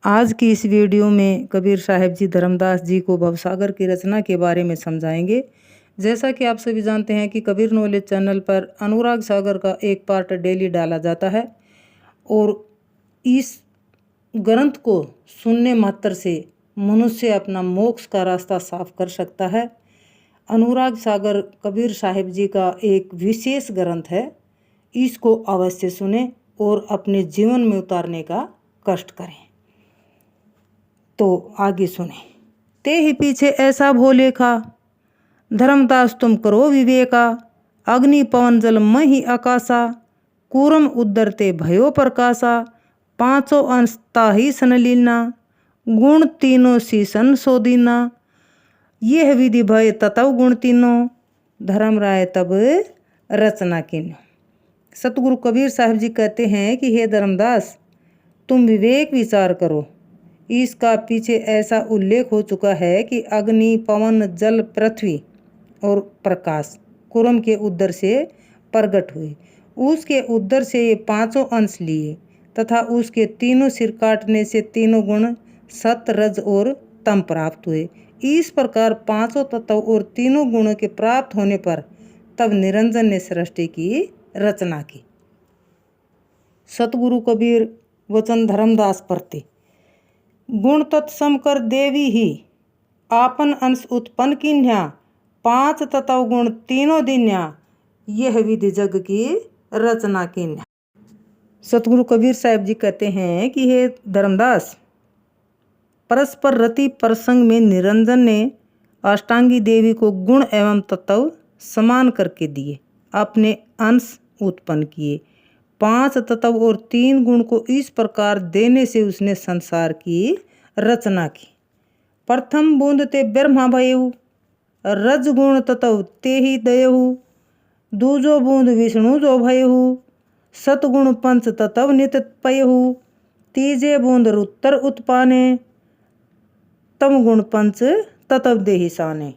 आज की इस वीडियो में कबीर साहब जी धर्मदास जी को भवसागर की रचना के बारे में समझाएंगे। जैसा कि आप सभी जानते हैं कि कबीर नॉलेज चैनल पर अनुराग सागर का एक पार्ट डेली डाला जाता है और इस ग्रंथ को सुनने मात्र से मनुष्य अपना मोक्ष का रास्ता साफ कर सकता है। अनुराग सागर कबीर साहब जी का एक विशेष ग्रंथ है। इसको अवश्य सुने और अपने जीवन में उतारने का कष्ट करें। तो आगे सुने। ते ही पीछे ऐसा भोले का, धर्मदास तुम करो विवेका, अग्नि पवन जल मही आकाशा, कूरम उद्धरते भयो प्रकाशा, पांचों अंश ताही सनलीना, गुण तीनों सीसन सोदीना, यह विधि भय ततव गुण तीनों, धर्म राय तब रचना किनो। सतगुरु कबीर साहब जी कहते हैं कि हे धर्मदास, तुम विवेक विचार करो। इसका पीछे ऐसा उल्लेख हो चुका है कि अग्नि पवन जल पृथ्वी और प्रकाश कुरम के उदर से प्रकट हुए। उसके उदर से ये पांचों अंश लिए तथा उसके तीनों सिर काटने से तीनों गुण सत रज और तम प्राप्त हुए। इस प्रकार पांचों तत्व और तीनों गुणों के प्राप्त होने पर तब निरंजन ने सृष्टि की रचना की। सतगुरु कबीर वचन धर्मदास प्रति, गुण तत्सम कर देवी ही, आपन अंश उत्पन्न कीन्या, पांच तत्व गुण तीनों दिन्या, यह विधि जग की रचना कीन्या। सतगुरु कबीर साहब जी कहते हैं कि हे धर्मदास, परस्पर रति प्रसंग में निरंजन ने अष्टांगी देवी को गुण एवं तत्व समान करके दिए, अपने अंश उत्पन्न किए। पांच तत्व और तीन गुण को इस प्रकार देने से उसने संसार की रचना की। प्रथम बूंद ते ब्रह्मा भयऊ, रज गुण तत्व ते ही दयऊ, दूजो बूंद विष्णु जो भयऊ, सतगुण पंच तत्व नित पयऊ, तीजे बूंद रुत्तर उत्पाने, तम गुण पंच तत्व देहि साने।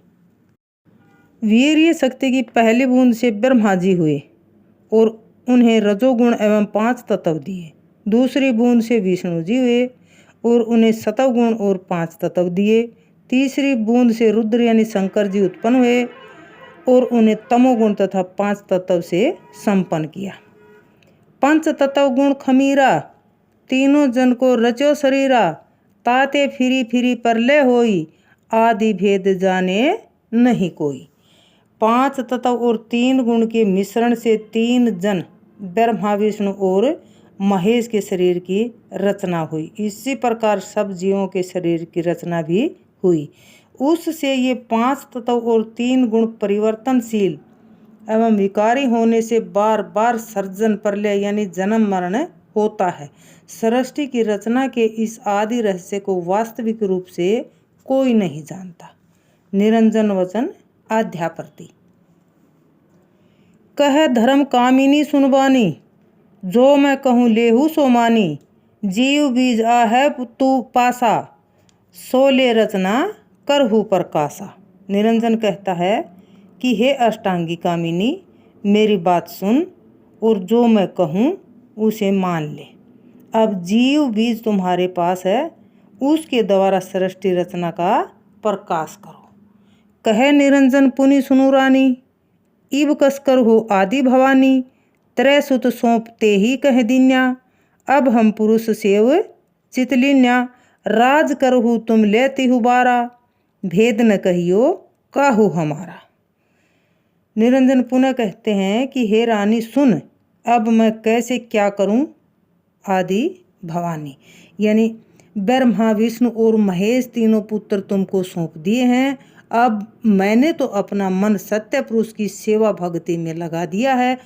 वीर्य शक्ति की पहली बूंद से ब्रह्मा जी हुए और उन्हें रजोगुण एवं पांच तत्व दिए। दूसरी बूंद से विष्णु जी हुए और उन्हें सतवगुण और पांच तत्व दिए। तीसरी बूंद से रुद्र यानी शंकर जी उत्पन्न हुए और उन्हें तमोगुण तथा पांच तत्व से संपन्न किया। पंच तत्व गुण खमीरा, तीनों जन को रचो शरीरा, ताते फिरी फिरी परलय होई, आदि भेद जाने नहीं कोई। पांच तत्व और तीन गुण के मिश्रण से तीन जन ब्रह्मा विष्णु और महेश के शरीर की रचना हुई। इसी प्रकार सब जीवों के शरीर की रचना भी हुई। उससे ये पांच तत्व और तीन गुण परिवर्तनशील एवं विकारी होने से बार बार सर्जन प्रलय यानी जन्म मरण होता है। सृष्टि की रचना के इस आदि रहस्य को वास्तविक रूप से कोई नहीं जानता। निरंजन वचन आध्याप्रति, कह धर्म कामिनी सुनबानी, जो मैं कहूँ लेहू सो मानी, जीव बीज आ है तू पासा, सोले रचना करहू प्रकाशा। निरंजन कहता है कि हे अष्टांगी कामिनी, मेरी बात सुन और जो मैं कहूँ उसे मान ले। अब जीव बीज तुम्हारे पास है, उसके द्वारा सृष्टि रचना का प्रकाश करो। कहे निरंजन पुनि सुनु रानी, इब कसकर हो आदि भवानी, त्रय सुत सौंपते ही कह दीन्या, अब हम पुरुष सेव चितलिन्या, राज करहु तुम लेती हु बारा, भेद न कहियो काहू हमारा। निरंजन पुनः कहते हैं कि हे रानी सुन, अब मैं कैसे क्या करूं। आदि भवानी यानी ब्रह्मा विष्णु और महेश तीनों पुत्र तुमको सौंप दिए हैं। अब मैंने तो अपना मन सत्य पुरुष की सेवा भक्ति में लगा दिया है।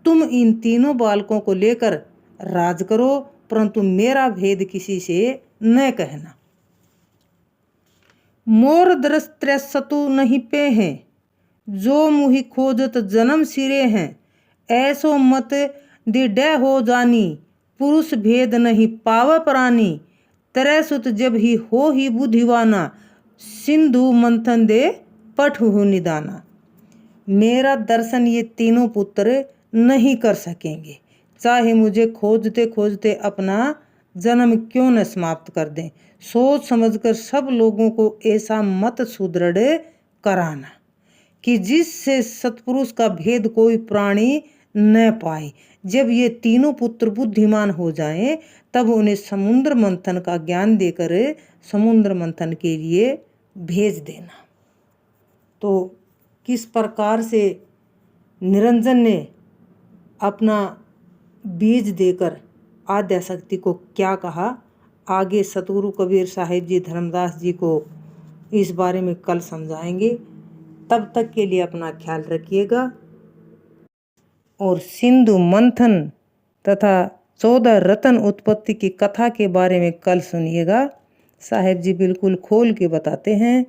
तुम इन तीनों बालकों को लेकर राज करो, परंतु मेरा भेद किसी से न कहना। मोर दृष्ट सतु नहीं पे हैं, जो मुहि खोजत जन्म सिरे हैं, ऐसो मत दिडे हो जानी, पुरुष भेद नहीं पाव प्राणी, तरह सुत जब ही हो ही बुद्धिवाना, सिंधु मंथन दे पठहु निदाना। मेरा दर्शन ये तीनों पुत्र नहीं कर सकेंगे, चाहे मुझे खोजते खोजते अपना जन्म क्यों न समाप्त कर दें। सोच समझकर सब लोगों को ऐसा मत सुदृढ़ कराना कि जिससे सत्पुरुष का भेद कोई प्राणी न पाए। जब ये तीनों पुत्र बुद्धिमान हो जाएं, तब उन्हें समुद्र मंथन का ज्ञान देकर समुद्र मंथन के लिए भेज देना। तो किस प्रकार से निरंजन ने अपना बीज देकर आद्याशक्ति को क्या कहा, आगे सतगुरु कबीर साहिब जी धर्मदास जी को इस बारे में कल समझाएंगे। तब तक के लिए अपना ख्याल रखिएगा और सिंधु मंथन तथा 14 रत्न उत्पत्ति की कथा के बारे में कल सुनिएगा। साहिब जी बिल्कुल खोल के बताते हैं।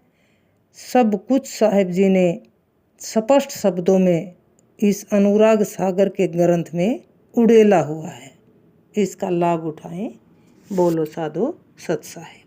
सब कुछ साहिब जी ने स्पष्ट शब्दों में इस अनुराग सागर के ग्रंथ में उड़ेला हुआ है। इसका लाभ उठाएं। बोलो साधो सत साहिब।